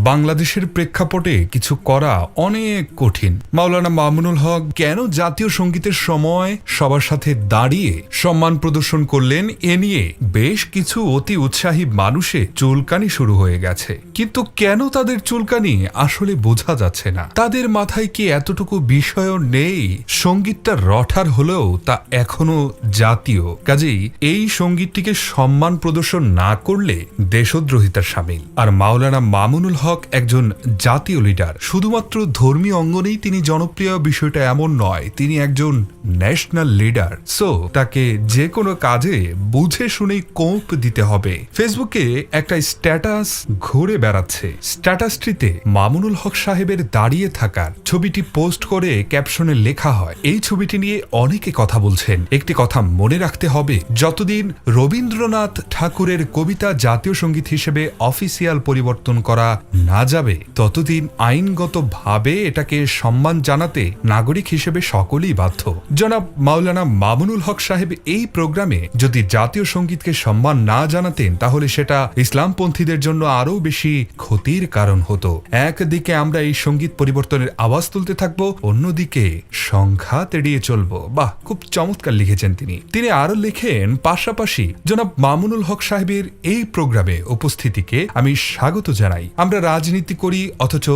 বাংলাদেশের প্রেক্ষাপটে কিছু করা অনেক কঠিন। মাওলানা মামুনুল হক কেন জাতীয় সঙ্গীতের সময় সবার সাথে দাঁড়িয়ে সম্মান প্রদর্শন করলেন এ নিয়ে বেশ কিছু অতি উৎসাহী মানুষে চুলকানি শুরু হয়ে গেছে, কিন্তু কেন তাদের চুলকানি আসলে বোঝা যাচ্ছে না। তাদের মাথায় কি এতটুকু বিষয় নেই? সঙ্গীতটা রঠার হলেও তা এখনো জাতীয়, কাজেই এই সঙ্গীতটিকে সম্মান প্রদর্শন না করলে দেশদ্রোহিতার শামিল। আর মাওলানা মামুনুল হক একজন জাতীয় লিডার, শুধুমাত্র ধর্মীয় অঙ্গনেই তিনি জনপ্রিয় বিষয়টা এমন নয়, তিনি একজন ন্যাশনাল লিডার। সো তাকে যে কোনো কাজে বুঝে শুনেই কোপ দিতে হবে। ফেসবুকে একটা স্ট্যাটাস ঘুরে বেড়াচ্ছে। স্ট্যাটাসটিতে মামুনুল হক সাহেবের দাঁড়িয়ে থাকার ছবিটি পোস্ট করে ক্যাপশনে লেখা হয়, এই ছবিটি নিয়ে অনেকে কথা বলছেন। একটি কথা মনে রাখতে হবে, যতদিন রবীন্দ্রনাথ ঠাকুরের কবিতা জাতীয় সঙ্গীত হিসেবে অফিসিয়াল পরিবর্তন করা না যাবে, ততদিন আইনগতভাবে এটাকে সম্মান জানাতে নাগরিক হিসেবে সকলেই বাধ্য। জনাব মাওলানা মামুনুল হক সাহেব এই প্রোগ্রামে যদি জাতীয় সঙ্গীতকে সম্মান না জানাতেন, তাহলে সেটা ইসলামপন্থীদের জন্য আরও বেশি ক্ষতির কারণ হতো। একদিকে আমরা এই সঙ্গীত পরিবর্তনের আওয়াজ তুলতে থাকবো, অন্যদিকে সংঘাত এড়িয়ে চলবো। বাহ, খুব চমৎকার লিখেছেন তিনি আরো লেখেন, পাশাপাশি জনাব মামুনুল হক সাহেবের এই প্রোগ্রামে উপস্থিতিকে আমি স্বাগত জানাই। আমরা রাজনীতি করি অথচ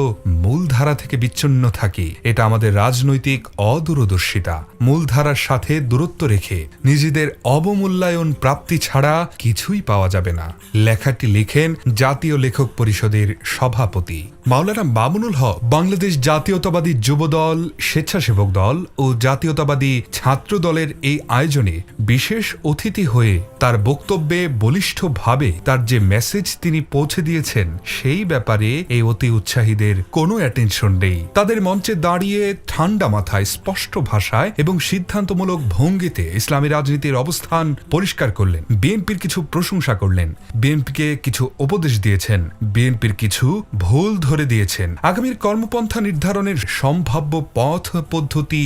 মূলধারা থেকে বিচ্ছিন্ন থাকি, এটা আমাদের রাজনৈতিক অদূরদর্শিতা। মূলধারার সাথে দূরত্ব রেখে নিজেদের অবমূল্যায়ন প্রাপ্তি ছাড়া কিছুই পাওয়া যাবে না। লেখাটি লিখেন জাতীয় লেখক পরিষদের সভাপতি মাওলানা মামুনুল হক। বাংলাদেশ জাতীয়তাবাদী যুব দল, স্বেচ্ছাসেবক দল ও জাতীয়তাবাদী ছাত্র দলের এই আয়োজনে বিশেষ অতিথি হয়ে তার বক্তব্যে বলিষ্ঠভাবে তার যে মেসেজ তিনি পৌঁছে দিয়েছেন, সেই ব্যাপারে এই অতি উৎসাহীদের কোনো অ্যাটেনশন নেই। তাদের মঞ্চে দাঁড়িয়ে ঠান্ডা মাথায়, স্পষ্ট ভাষায় এবং সিদ্ধান্তমূলক ভঙ্গিতে ইসলামী রাজনীতির অবস্থান পরিষ্কার করলেন। বিএনপির কিছু প্রশংসা করলেন, বিএনপিকে কিছু উপদেশ দিয়েছেন, বিএনপির কিছু ভুল ধরে দিয়েছেন, আগামীর কর্মপন্থা নির্ধারণের সম্ভাব্য পথ পদ্ধতি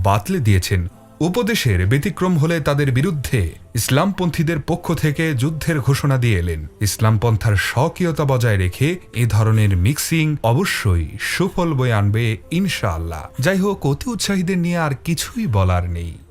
বাতলে দিয়েছেন। উপদেশের ব্যতিক্রম হলে তাদের বিরুদ্ধে ইসলামপন্থীদের পক্ষ থেকে যুদ্ধের ঘোষণা দিয়ে এলেন। ইসলামপন্থার স্বকীয়তা বজায় রেখে এ ধরনের মিক্সিং অবশ্যই সুফল বয়ে আনবে ইনশাআল্লাহ। যাই হোক, অতি উৎসাহীদের নিয়ে আর কিছুই বলার নেই।